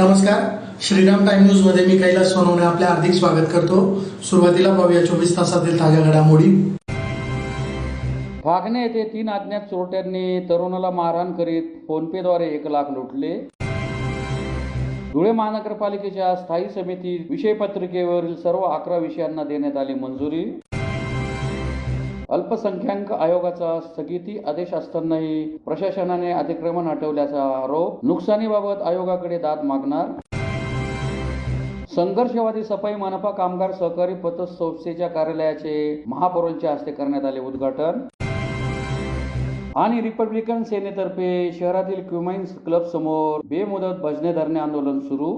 नमस्कार, Shriram time news मध्ये मी कैलास सोनवणे आपले हार्दिक स्वागत करतो। सुरुवातीला पाहूया 24 तासातील ताज्या घडामोडी। फागणे येथे 3 अज्ञात चोरट्यांनी तरुणाला मारहाण करीत फोनपेद्वारे 1 लाख लुटले। धुळे महानगरपालिकेच्या स्थायी समिती विषयपत्रिकेवरील सर्व 11 विषयांना देण्यात आली मंजुरी। अल्पसंख्याक आयोगाचा स्थगिती आदेश असतानाही प्रशासनाने अतिक्रमण हटवल्याचा आरोप। नुकसानीबाबत आयोगाकडे दाद मागणार। संघर्षवादी सफाई मनपा कामगार सहकारी पतसंस्थेच्या कार्यालयाचे महापौरांच्या हस्ते करण्यात आले उद्घाटन। आणि रिपब्लिकन सेनेतर्फे शहरातील क्युमाइन्स क्लब समोर बेमुदत भजने धरणे आंदोलन सुरू।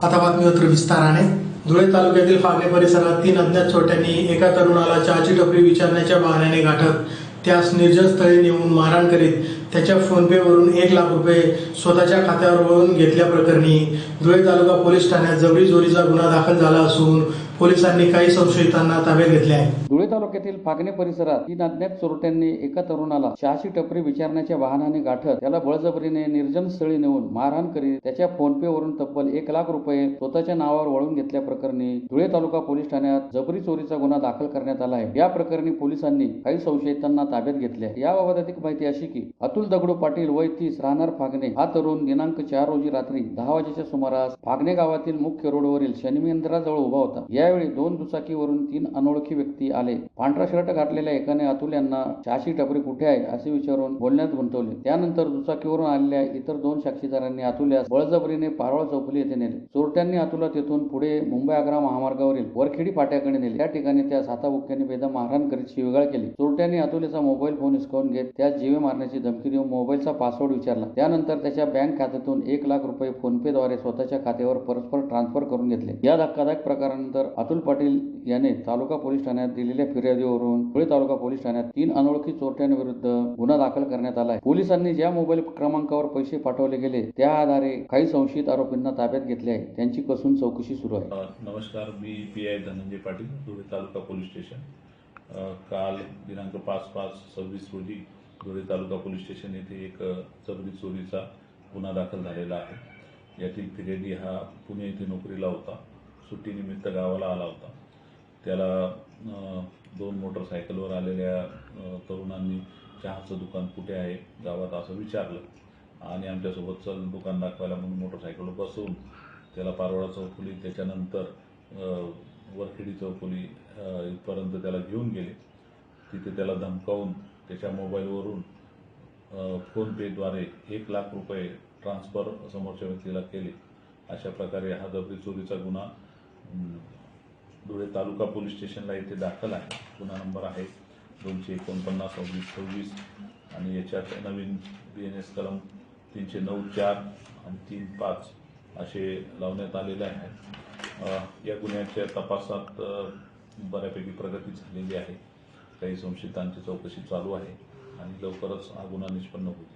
आता बातमीपत्र विस्ताराने। धुळे तालुक्यातील फागणे परिसरात 3 अज्ञात चोरट्यांनी एका तरुणाला चहाची टपरी विचारण्याच्या बहाण्याने गाठत त्यास निर्जन स्थळी नेऊन मारहाण करीत त्याच्या फोनपे वरून 1 लाख रुपये स्वतःच्या खात्यावर वळवून घेतल्याप्रकरणी धुळे तालुका पोलीस ठाण्यात जबरी चोरीचा गुन्हा दाखल झाला असून पोलिसांनी काही संशयितांना ताब्यात घेतले आहे। धुळे तालुक्यातील फागणे परिसरात 3 अज्ञात चोरट्यांनी एका तरुणाला चहाची टपरी विचारण्याच्या बहाण्याने गाठत त्याला बळजबरीने निर्जन स्थळी नेऊन मारहाण करीत त्याच्या फोनपे वरून तब्बल 1 लाख रुपये स्वतःच्या नावावर वळवून घेतल्याप्रकरणी धुळे तालुका पोलीस ठाण्यात जबरी चोरीचा गुन्हा दाखल करण्यात आला आहे। या प्रकरणी पोलिसांनी काही संशयितांना ताब्यात घेतले आहे। याबाबत अधिक माहिती अशी की अतुल दगडू पाटील वय 30 राहणार फागणे हा तरुण दिनांक 4 रोजी रात्री 10 वाजेच्या सुमारास फागणे गावातील मुख्य रोडवरील शनी मंदिराजवळ उभा होता। यावेळी 2 दुचाकीवरून 3 अनोळखी व्यक्ती आले। पांढरा शर्ट घातलेल्या एकाने अतुल यांना चहाची टपरी कुठे आहे असे विचारून बोलण्यात गुंतवले। त्यानंतर दुचाकीवरून आलेल्या इतर 2 साक्षीदारांनी अतुल्यास बळजबरीने पारोळा चौफुली येथे नेले। चोरट्यांनी अतुलला तेथून पुढे मुंबई आग्रा महामार्गावरील वरखेडी फाट्याकडे नेले। त्या ठिकाणी त्यास हाताबुक्क्याने बेदम मारहाण करीत शिवीगाळ केली। चोरट्यांनी अतुल्याचा मोबाईल फोन हिसकावून घेत त्यास जीवे मारण्याची धमकी देऊन मोबाईलचा पासवर्ड विचारला। त्यानंतर त्याच्या बँक खात्यातून 1 लाख रुपये फोनपेद्वारे स्वतःच्या खात्यावर परस्पर ट्रान्सफर करून घेतले। या धक्कादायक प्रकारानंतर अतुल पाटील याने तालुका पोलीस ठाण्यात दिलेल्या फिर्यादीवरून धुळे तालुका पोलीस ठाण्यात 3 अनोळखी चोरट्यांविरुद्ध गुन्हा दाखल करण्यात आला आहे। पोलिसांनी ज्या मोबाईल क्रमांकावर पैसे पाठवले गेले त्या आधारे काही संशयित आरोपींना ताब्यात घेतले आहे। त्यांची कसून चौकशी सुरू आहे। नमस्कार, मी PI धनंजय पाटील, धुळे तालुका पोलीस स्टेशन। काल दिनांक 5/5/26 रोजी धुळे तालुका पोलीस स्टेशन येथे एक जबरी चोरीचा गुन्हा दाखल झालेला आहे। यातील फिर्यादी हा पुणे येथे नोकरीला होता। सुट्टीनिमित्त गावाला आला होता। त्याला 2 मोटरसायकलवर आलेल्या तरुणांनी चहाचं दुकान कुठे आहे गावात असं विचारलं आणि आमच्यासोबत चल दुकान दाखवायला म्हणून मोटरसायकलवर बसवून त्याला पारोळा चौफुली त्याच्यानंतर वरखेडी चौफुली इथपर्यंत त्याला घेऊन गेले। तिथे त्याला धमकावून त्याच्या मोबाईलवरून फोनपेद्वारे 1 लाख रुपये ट्रान्सफर समोरच्या व्यक्तीला केले। अशा प्रकारे हा जबरी चोरीचा गुन्हा धुळे तालुका पोलीस स्टेशनला येथे दाखल आहे। गुन्हा नंबर आहे 249/26 आणि याच्यात नवीन BNS कलम 309(4) आणि 3(5) असे लावण्यात आलेले आहे। या गुन्ह्याच्या तपासात बऱ्यापैकी प्रगती झालेली आहे। काही संशयितांची चौकशी चालू आहे आणि लवकरच हा गुन्हा निष्पन्न होईल।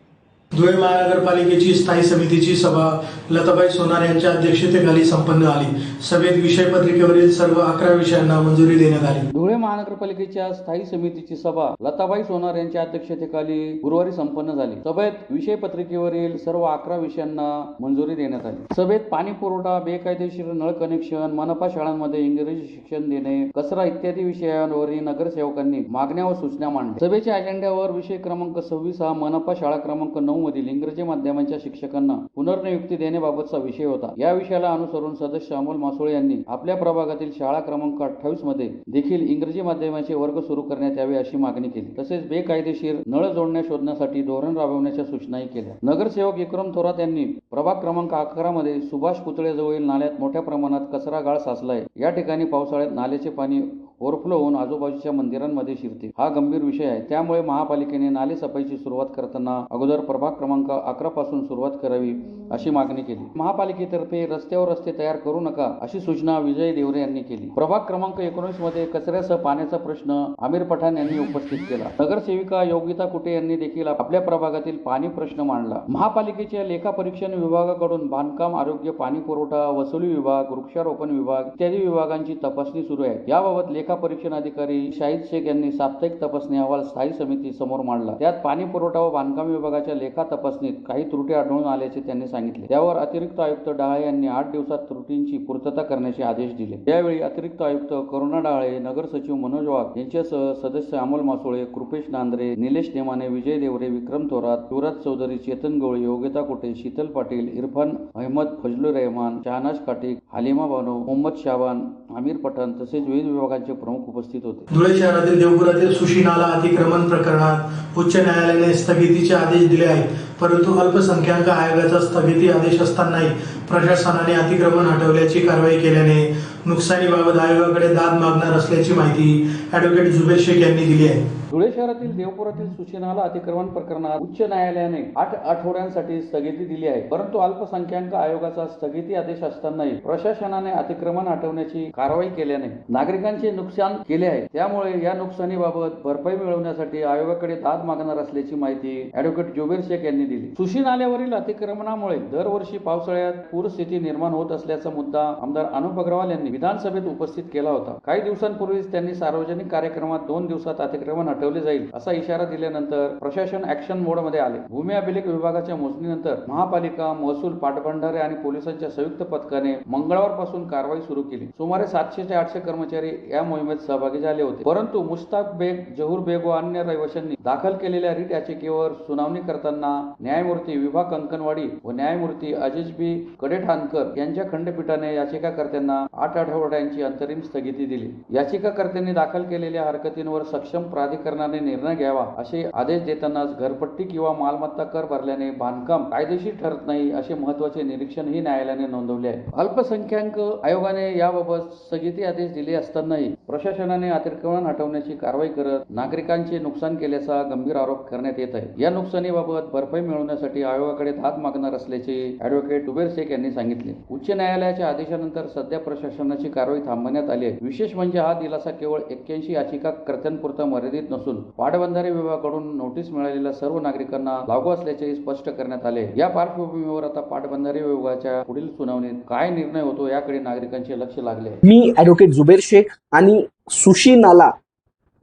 धुळे महानगरपालिकेची स्थायी समितीची सभा लताबाई सोनार यांच्या अध्यक्षतेखाली संपन्न झाली। सभेत विषयपत्रिकेवरील सर्व 11 विषयांना मंजुरी देण्यात आली। धुळे महानगरपालिकेच्या स्थायी समितीची सभा लताबाई सोनार यांच्या अध्यक्षतेखाली गुरुवारी संपन्न झाली। सभेत विषयपत्रिकेवरील सर्व 11 विषयांना मंजुरी देण्यात आली। सभेत पाणी पुरवठा, बेकायदेशीर नळ कनेक्शन, मनपा शाळांमध्ये इंग्रजी शिक्षण देणे, कचरा इत्यादी विषयांवरील नगरसेवकांनी मागण्या व सूचना मांडल्या। सभेच्या अजेंड्यावर विषय क्रमांक 26 हा मनपा शाळा क्रमांक 9 मधील इंग्रजी माध्यमांच्या शिक्षकांना पुनर्नियुक्ती देण्याबाबतचा विषय होता। या विषयाला अनुसरून सदस्य अमोल मासोळे यांनी आपल्या प्रभागातील शाळा क्रमांक 28 मध्ये देखील इंग्रजी माध्यमाचे वर्ग सुरू करण्यात यावे अशी मागणी केली। तसेच बेकायदेशीर नळ जोडण्या शोधण्यासाठी धोरण राबवण्याच्या सूचनाही केल्या। नगरसेवक विक्रम थोरात यांनी प्रभाग क्रमांक 11 मध्ये सुभाष पुतळेजवळील नाल्यात मोठ्या प्रमाणात कचरा गाळ साचलाय। या ठिकाणी पावसाळ्यात नाल्याचे पाणी ओव्हरफ्लो होऊन आजूबाजूच्या मंदिरांमध्ये शिरते। हा गंभीर विषय आहे। त्यामुळे महापालिकेने नाले सफाईची सुरुवात करताना अगोदर प्रभाग क्रमांक 11 पासून सुरुवात करावी अशी मागणी केली। महापालिकेतर्फे रस्त्यावर रस्ते तयार करू नका अशी सूचना विजय देवरे यांनी केली। प्रभाग क्रमांक 19 मध्ये कचऱ्यासह पाण्याचा प्रश्न आमिर पठाण यांनी उपस्थित केला। नगरसेविका योगिता कुटे यांनी देखील आपल्या प्रभागातील पाणी प्रश्न मांडला। महापालिकेच्या लेखापरीक्षण विभागाकडून बांधकाम, आरोग्य, पाणी पुरवठा, वसुली विभाग, वृक्षारोपण विभाग इत्यादी विभागांची तपासणी सुरू आहे। याबाबत लेखा परीक्षण अधिकारी शाहिद शेख यांनी साप्ताहिक तपासणी अहवाल स्थायी समिती समोर मांडला. त्यात पाणी पुरवठा व बांधकाम विभागाच्या लेखा तपासणीत काही त्रुटी आढळून आल्याचे त्यांनी सांगितले. त्यावर अतिरिक्त आयुक्त डहाळे यांनी 8 दिवसात त्रुटींची पूर्तता करण्याचे आदेश दिले. यावेळी अतिरिक्त आयुक्त करुणा डहाळे, नगर सचिव मनोज वाघ यांच्यासह सदस्य अमोल मासोळे, कृपेश नांद्रे, निलेश नेमाने, विजय देवरे, विक्रम थोरात, युवराज चौधरी, चेतन गवळी, योगिता कुटे, शीतल पाटील, इरफान अहमद, फजलुर रहमान, शहानाज काटिक, हालिमा बानो, मोहम्मद शाबान, आमिर पठाण तसेच विविध विभागांचे प्रमुख उपस्थित होते. धुळे शहरातील देवपुरातील सुशी नाला अतिक्रमण प्रकरणात उच्च न्यायालयाने स्थगितीचे आदेश दिले आहेत, परंतु अल्पसंख्याक आयोगाचा स्थगिती आदेश असतानाही प्रशासनाने अतिक्रमण हटवल्याची कारवाई केल्याने नुकसानीबाबत आयोगाकडे दाद मागणार असल्याची माहिती ॲडव्होकेट जुबेर शेख यांनी दिली आहे. धुळे शहरातील देवपुरातील सुशी नाला अतिक्रमण प्रकरणात उच्च न्यायालयाने 8 आठवड्यांसाठी स्थगिती दिली आहे, परंतु अल्पसंख्याक आयोगाचा स्थगिती आदेश असतानाही प्रशासनाने अतिक्रमण हटवण्याची कारवाई केल्याने नागरिकांचे नुकसान केले आहे. त्यामुळे या नुकसानीबाबत भरपाई मिळवण्यासाठी आयोगाकडे दाद मागणार असल्याची माहिती ॲडव्होकेट जुबेर शेख यांनी दिली. सुशी नाल्यावरील अतिक्रमणामुळे दरवर्षी पावसाळ्यात पूरस्थिती निर्माण होत असल्याचा मुद्दा आमदार अनुप अग्रवाल यांनी विधानसभेत उपस्थित केला होता. काही दिवसांपूर्वीच त्यांनी सार्वजनिक कार्यक्रमात 2 दिवसात अतिक्रमण हटवले जाईल असा इशारा दिल्यानंतर प्रशासन ऍक्शन मोड मध्ये आले. भूमी अभिलेख विभागाच्या मोजणीनंतर महापालिका, महसूल, पाटबंधारे आणि पोलिसांच्या संयुक्त पथकाने मंगळवारपासून कारवाई सुरू केली. सुमारे 700 ते 800 कर्मचारी या मोहिमेत सहभागी झाले होते, परंतु मुस्ताक बेग, जहूर बेग व अन्य रहिवाशांनी दाखल केलेल्या रिट याचिकेवर सुनावणी करताना न्यायमूर्ती विभा कंकणवाडी व न्यायमूर्ती अजिज बी कडेठाणकर यांच्या खंडपीठाने याचिकाकर्त्यांना 8 आठवड्यांची अंतरिम स्थगिती दिली. याचिकाकर्त्यांनी दाखल केलेल्या हरकतींवर सक्षम प्राधिकरणाने निर्णय घ्यावा असे आदेश देतानाच घरपट्टी किंवा मालमत्ता कर भरल्याने बांधकाम कायदेशीर ठरत नाही असे महत्वाचे निरीक्षणही न्यायालयाने नोंदवले आहे. अल्पसंख्याक आयोगाने याबाबत स्थगिती आदेश दिले असतानाही प्रशासनाने अतिक्रमण हटवण्याची कारवाई करत नागरिकांचे नुकसान केल्याचा गंभीर आरोप करण्यात येत आहे. या नुकसानीबाबत भरपाई मिळवण्यासाठी आयोगाकडे दाद मागणार असल्याचे ॲडव्होकेट जुबेर शेख यांनी सांगितले. उच्च न्यायालयाच्या आदेशानंतर सध्या प्रशासनाची कारवाई थांबवण्यात आली आहे. विशेष म्हणजे हा दिलासा केवळ 81 याचिकाकर्त्यांपुरता मर्यादित नसून पाटबंधारे विभागाकडून नोटीस मिळालेल्या सर्व नागरिकांना लागू असल्याचे स्पष्ट करण्यात आले. या पार्श्वभूमीवर आता पाटबंधारे विभागाच्या पुढील सुनावणीत काय निर्णय होतो याकडे नागरिकांचे लक्ष लागले आहे. मी ॲडव्होकेट जुबेर शेख आणि सुशी नाला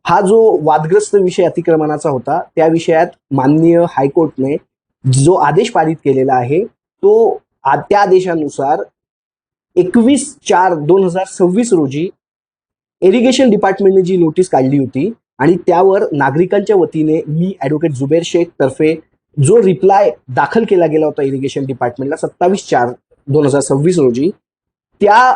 हा जो वादग्रस्त विषय अतिक्रमणाचा होता त्या विषयात माननीय हायकोर्टने जो आदेश पारित केलेला आहे तो त्या आदेशानुसार 21/4/2026 रोजी इरिगेशन डिपार्टमेंटने जी नोटीस काढली होती आणि त्यावर नागरिकांच्या वतीने मी ॲडव्होकेट जुबेर शेख तर्फे जो रिप्लाय दाखल केला गेला होता इरिगेशन डिपार्टमेंटला 27/4/2026 रोजी, त्या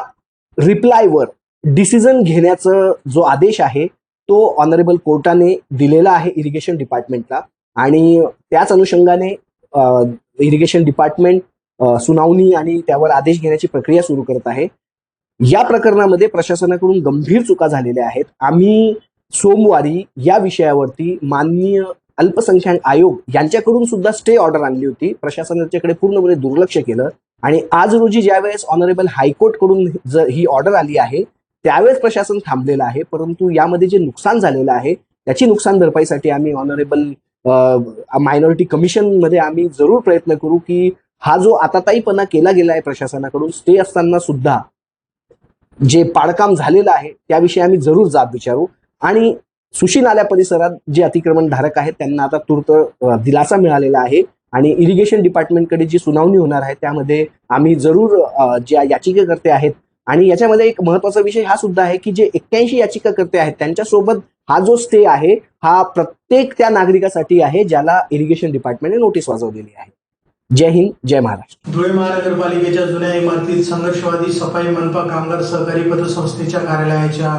रिप्लायवर डिसिजन घेण्याचा जो आदेश आहे तो ऑनरेबल कोर्टाने दिलेला आहे इरिगेशन डिपार्टमेंटला आणि त्याच अनुषंगाने इरिगेशन डिपार्टमेंट सुनावणी आणि त्यावर आदेश घेण्याची प्रक्रिया सुरू करत आहे. या प्रकरणामध्ये प्रशासनाकडून गंभीर चुका झालेल्या आहेत. आम्ही सोमवारी या विषयावरती माननीय अल्पसंख्याक आयोग यांच्याकडून सुद्धा स्टे ऑर्डर आणली होती. प्रशासनाच्याकडे पूर्णपणे दुर्लक्ष केलं आणि आज रोजी ज्यावेळेस ऑनरेबल हायकोर्टकडून ही ऑर्डर आली आहे त्यावेळेस प्रशासन थांबलेलं आहे. परंतु यामध्ये जे नुकसान झालेलं आहे त्याची नुकसान भरपाईसाठी आम्ही ऑनरेबल मायनॉरिटी कमिशनमध्ये आम्ही जरूर प्रयत्न करू की हा जो आताताईपणा केला गेला आहे प्रशासनाकडून स्टे असताना सुद्धा जे पाडकाम झालेलं आहे त्याविषयी आम्ही जरूर जाब विचारू आणि सुशी नाल्या परिसरात जे अतिक्रमण धारक आहेत त्यांना आता तूर्त दिलासा मिळालेला आहे आणि इरिगेशन डिपार्टमेंटकडे जी सुनावणी होणार आहे त्यामध्ये आम्ही जरूर ज्या याचिकाकर्ते आहेत आणि याच्यामध्ये एक महत्वाचा विषय हा सुद्धा आहे की जे 81 याचिकाकर्ते आहेत त्यांच्यासोबत हा जो स्टे आहे हा प्रत्येक त्या नागरिकासाठी आहे ज्याला इरिगेशन डिपार्टमेंटने नोटीस वाजवलेली आहे. जय हिंद, जय महाराष्ट्र. धुळे महानगरपालिकेच्या जुन्या इमारतीत संघर्षवादी सफाई मनपा कामगार सहकारी पतसंस्थेच्या कार्यालयाच्या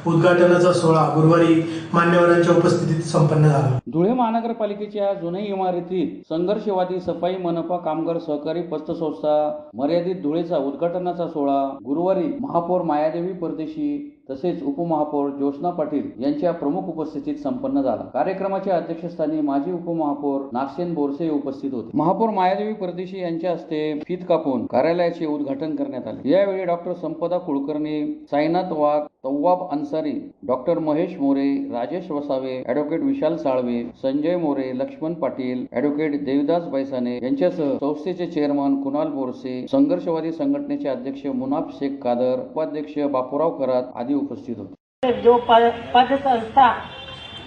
उद्घाटनाचा सोहळा गुरुवारी मान्यवरांच्या उपस्थितीत संपन्न झाला. धुळे महानगरपालिकेच्या जुन्या इमारतीत संघर्षवादी सफाई मनपा कामगार सहकारी पतसंस्था मर्यादित धुळेचा उद्घाटनाचा सोहळा गुरुवारी महापौर मायादेवी परदेशी तसेच उपमहापौर ज्योत्स्ना पाटील यांच्या प्रमुख उपस्थितीत संपन्न झाला. कार्यक्रमाच्या अध्यक्षस्थानी माजी उपमहापौर नागसेन बोरसे उपस्थित होते. महापौर मायादेवी परदेशी यांच्या हस्ते फीत कापून कार्यालयाचे उद्घाटन करण्यात आले. यावेळी डॉक्टर संपदा कुलकर्णी, साईनाथ वाघ, तव्वाब अन्सारी, डॉक्टर महेश मोरे, राजेश वसावे, ॲडव्होकेट विशाल साळवे, संजय मोरे, लक्ष्मण पाटील, ॲडव्होकेट देविदास बैसाने यांच्यासह संस्थेचे चेअरमन कुणाल बोरसे, संघर्षवादी संघटनेचे अध्यक्ष मुनाफ शेख कादर, उपाध्यक्ष बापूराव करात आदी उपस्थित होते. जो पद संस्था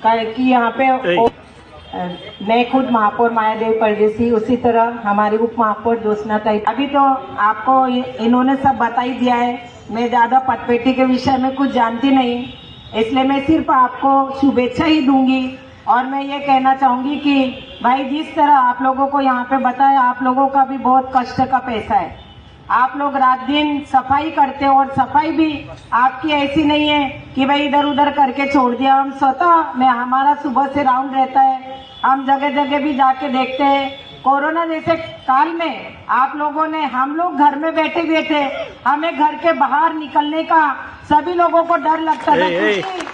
की यहाँ पे मैं खुद महापौर मायादेवी परदेसी, उसी तरह हमारी उप महापौर ज्योत्सना ताई। अभी तो आपको इन्होंने सब बता ही दिया है, मैं ज्यादा पटपेटी के विषय में कुछ जानती नहीं, इसलिए मैं सिर्फ आपको शुभेच्छा ही दूंगी। और मैं ये कहना चाहूंगी कि भाई जिस तरह आप लोगों को यहाँ पे बताया, आप लोगों का भी बहुत कष्ट का पैसा है, आप लोग रात दिन सफाई करते हो और सफाई भी आपकी ऐसी नहीं है कि भाई इधर उधर करके छोड़ दिया। हम स्वतः में हमारा सुबह से राउंड रहता है, हम जगह जगह भी जाके देखते हैं। कोरोना जैसे काल में आप लोगों ने, हम लोग घर में बैठे हुए थे, हमें घर के बाहर निकलने का सभी लोगों को डर लगता था क्योंकि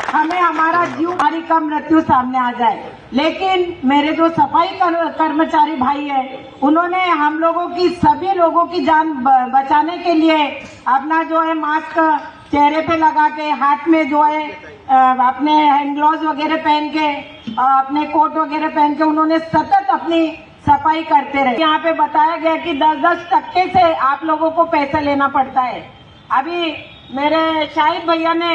हमें हमारा जीव, हमारी का मृत्यु सामने आ जाए। लेकिन मेरे जो सफाई कर्मचारी भाई है, उन्होंने हम लोगों की, सभी लोगों की जान बचाने के लिए अपना जो है मास्क चेहरे पे लगा के, हाथ में जो है अपने हैंड ग्लोव्स वगैरह पहन के, अपने कोट वगैरह पहन के उन्होंने सतत अपनी सफाई करते रहे। यहाँ पे बताया गया कि 10% से आप लोगों को पैसा लेना पड़ता है। अभी मेरे शाहिद भैया ने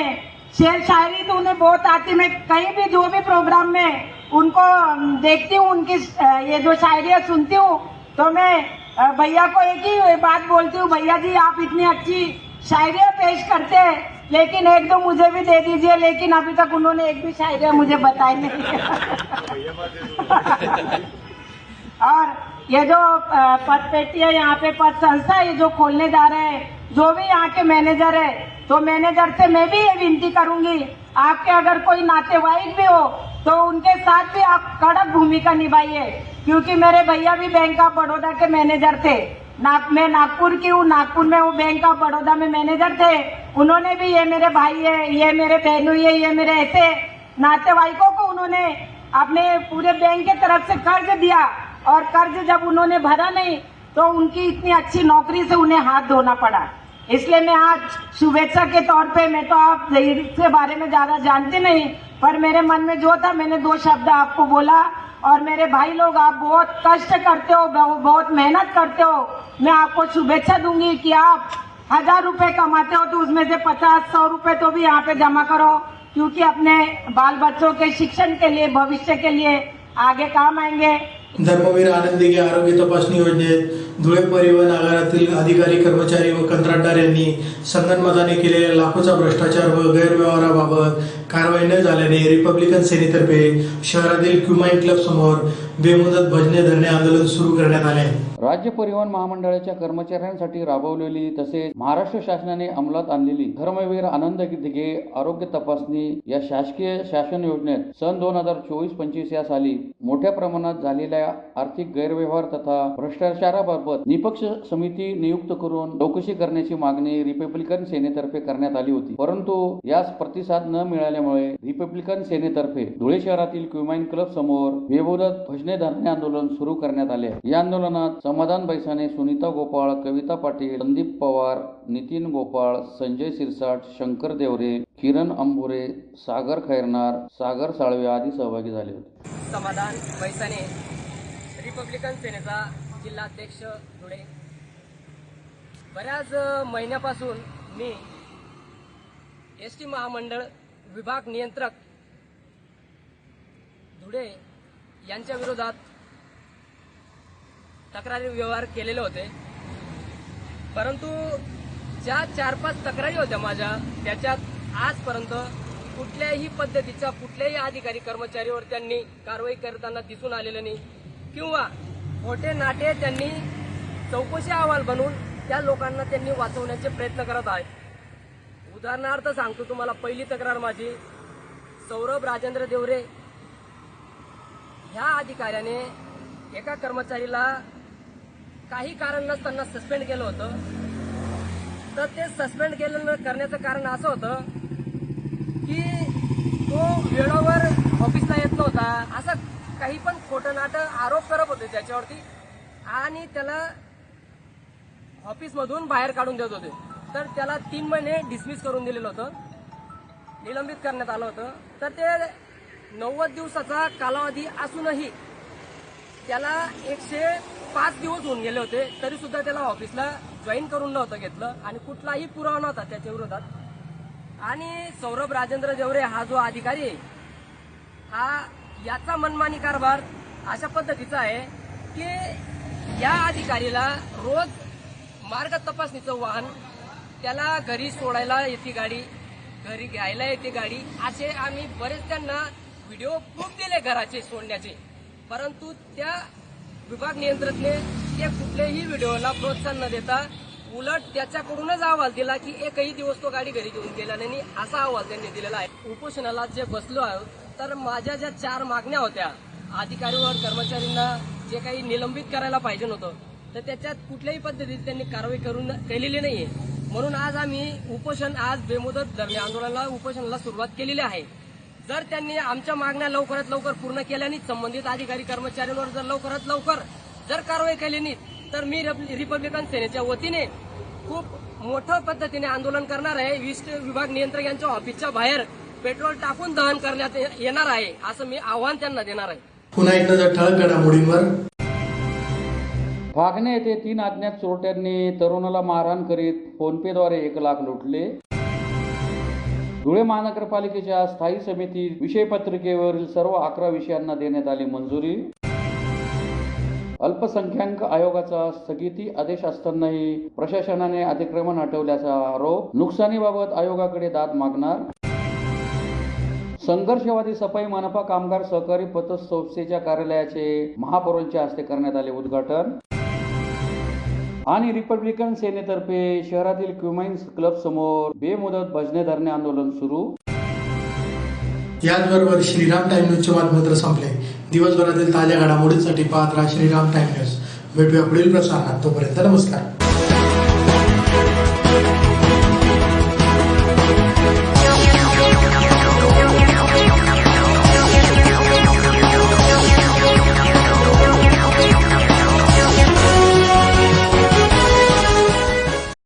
शेर शायरी तो उन्हें बहुत आती, मैं कहीं भी जो भी प्रोग्राम में उनको देखती हूँ, उनकी ये जो शायरियाँ सुनती हूँ, तो मैं भैया को एक ही बात बोलती हूँ, भैया जी आप इतनी अच्छी शायरियाँ पेश करते हैं, लेकिन एक दो मुझे भी दे दीजिए। लेकिन अभी तक उन्होंने एक भी शायरियाँ मुझे बताई नहीं। और ये जो पदपेटी है, यहाँ पे पद संस्था ये जो खोलने जा रहे हैं, जो भी यहाँ के मैनेजर है, तो मैनेजर से मैं भी ये विनती करूंगी, आपके अगर कोई नातेवाईक भी हो तो उनके साथ भी आप कड़क भूमिका निभाइए, क्योंकि मेरे भैया भी bank of Baroda K manager थे। मैं नागपुर की हूँ, नागपुर में वो बैंक ऑफ बड़ौदा में मैनेजर थे। उन्होंने भी, ये मेरे भाई है, ये मेरे बहनों है, ये मेरे ऐसे नातेवाईकों को उन्होंने अपने पूरे बैंक के तरफ से कर्ज दिया, और कर्ज जब उन्होंने भरा नहीं तो उनकी इतनी अच्छी नौकरी से उन्हें हाथ धोना पड़ा। इसलिए मैं आज शुभेच्छा के तौर पे, मैं तो आप इसके बारे में ज्यादा जानती नहीं, पर मेरे मन में जो था मैंने 2 शब्द आपको बोला। और मेरे भाई लोग, आप बहुत कष्ट करते हो, बहुत मेहनत करते हो, मैं आपको शुभेच्छा दूंगी कि आप 1000 रुपए कमाते हो तो उसमें से 50-100 रुपए तो भी यहाँ पे जमा करो, क्योंकि अपने बाल बच्चों के शिक्षण के लिए, भविष्य के लिए आगे काम आएंगे। धर्मवीर आनंदी के आरोग्य तपासणी योजनेत धुळे परिवहन आगारातील अधिकारी, कर्मचारी व कंत्राटदार यांनी संगनमताने केलेल्या लाखोचा भ्रष्टाचार व गैरव्यवहाराबाबत कारवाई न झाल्याने रिपब्लिकन सेनेतर्फे शहरातील क्युमाइन क्लब समोर बेमुदत भजने धरणे आंदोलन सुरू करण्यात आले। राज्य परिवहन महामंडळाच्या कर्मचाऱ्यांसाठी राबवलेली तसेच महाराष्ट्र शासनाने अंमलात आणलेली धर्मवीर आनंद दिघे आरोग्य तपासणी या शासकीय शासन योजनेत सन 2024-25 या साली मोठ्या प्रमाणात झालेल्या आर्थिक गैरव्यवहार तथा भ्रष्टाचाराबाबत निपक्ष समिती नियुक्त करून चौकशी करण्याची मागणी रिपब्लिकन सेनेतर्फे करण्यात आली होती, परंतु यास प्रतिसाद न मिळाल्यामुळे रिपब्लिकन सेनेतर्फे धुळे शहरातील क्युमाइन क्लब समोर बेमुदत भजने धरणे आंदोलन सुरू करण्यात आले। या आंदोलनात समाधान बैसाने, सुनीता गोपाळ, कविता पाटील, संदीप पवार, नितीन गोपाळ, संजय सिरसाट, शंकर देवरे, किरण अंबुरे, सागर खैरनार, सागर साळवे आदी सहभागी झाले होते। समाधान बैसाने, रिपब्लिकन सेनेचा जिल्हाध्यक्ष धुळे। बऱ्याच महिन्यापासून मी एसटी महामंडळ विभाग नियंत्रक धुळे यांच्या विरोधात तक्रारी व्यवहार केलेले होते, परंतु ज्या 4-5 तक्रारी होत्या माझ्या, त्याच्यात आजपर्यंत कुठल्याही पद्धतीचा कुठल्याही अधिकारी कर्मचारीवर त्यांनी कारवाई करताना दिसून आलेलं नाही, किंवा खोटे नाटे त्यांनी चौकशी अहवाल बनवून त्या लोकांना त्यांनी वाचवण्याचे प्रयत्न करत आहेत। उदाहरणार्थ सांगतो तुम्हाला, पहिली तक्रार माझी, सौरभ राजेंद्र देवरे ह्या अधिकाऱ्याने एका कर्मचारीला काही कारण नसताना सस्पेंड केलं होतं। तर ते सस्पेंड करण्याचं कारण असं होतं की तो वेळेवर ऑफिसला येत नव्हता, असं काही पण खोटं नाटं आरोप करत होते त्याच्यावरती, आणि त्याला ऑफिसमधून बाहेर काढून देत होते। तर त्याला 3 महिने डिसमिस करून दिलेलं होतं, निलंबित करण्यात आलं होतं। तर ते 90 दिवसाचा कालावधी असूनही त्याला 105 दिवस होऊन गेले होते, तरी सुद्धा त्याला ऑफिसला जॉईन करून नव्हतं घेतलं, आणि कुठलाही पुरावा नव्हता त्याच्या विरोधात। आणि सौरभ राजेंद्र जवरे हा जो अधिकारी आहे हा याचा मनमानी कारभार अशा पद्धतीचा आहे की या अधिकारीला रोज मार्ग तपासणीचं वाहन त्याला घरी सोडायला येते गाडी, घरी घ्यायला येते गाडी, असे आम्ही बरेच त्यांना व्हिडिओ प्रूफ दिले घराचे सोडण्याचे, परंतु त्या विभाग नियंत्रकने ते कुठल्याही व्हिडिओला प्रोत्साहन न देता उलट त्याच्याकडूनच अहवाल दिला की एकही दिवस तो गाडी घरी घेऊन गेला नाही, असा अहवाल त्यांनी दिलेला आहे. उपोषणाला जे बसलो आहोत तर माझ्या ज्या 4 मागण्या होत्या अधिकारीवर कर्मचाऱ्यांना जे काही निलंबित करायला पाहिजे नव्हतं तर त्याच्यात कुठल्याही पद्धतीने त्यांनी कारवाई केलेली नाहीये. म्हणून आज आम्ही उपोषण आज बेमुदत धरणे आंदोलनाला उपोषणाला सुरुवात केलेली आहे. जर त्यांनी आमच्या मागण्या लवकरात लवकर पूर्ण केल्या नाही, संबंधित अधिकारी कर्मचाऱ्यांवर जर लवकरात लवकर जर कारवाई केली नाही तर मी रिपब्लिकन सेनेच्या वतीने खूप मोठ्या पद्धतीने आंदोलन करणार आहे. विशिष्ट विभाग नियंत्रक यांच्या ऑफिसच्या बाहेर पेट्रोल टाकून दहन करण्यात येणार आहे, असं मी आव्हान त्यांना देणार आहे. पुन्हा एक नजर ठळक घडामोडींवर. फागणे येथे 3 अज्ञात चोरट्यांनी तरुणाला मारहाण करीत फोनपेद्वारे 1 लाख लुटले. धुळे महानगरपालिकेच्या स्थायी समिती विषयपत्रिकेवरील सर्व 11 विषयांना देण्यात आली मंजुरी. अल्पसंख्याक आयोगाचा स्थगिती आदेश असतानाही प्रशासनाने अतिक्रमण हटवल्याचा आरोप. नुकसानीबाबत आयोगाकडे दाद मागणार. संघर्षवादी सफाई मनपा कामगार सहकारी पतसंस्थेच्या कार्यालयाचे महापौरांच्या हस्ते करण्यात आले उद्घाटन. आणि रिपब्लिकन सेनेतर्फे शहरातील क्युमाइन्स क्लब समोर बेमुदत भजने धरणे आंदोलन सुरू. याचबरोबर श्रीराम टाइम न्यूजचे बातमीपत्र संपले. दिवसभरातील ताज्या घडामोडींसाठी पाहत राहा श्रीराम टाइम न्यूज. भेटूया पुढील प्रसारणात. तोपर्यंत नमस्कार.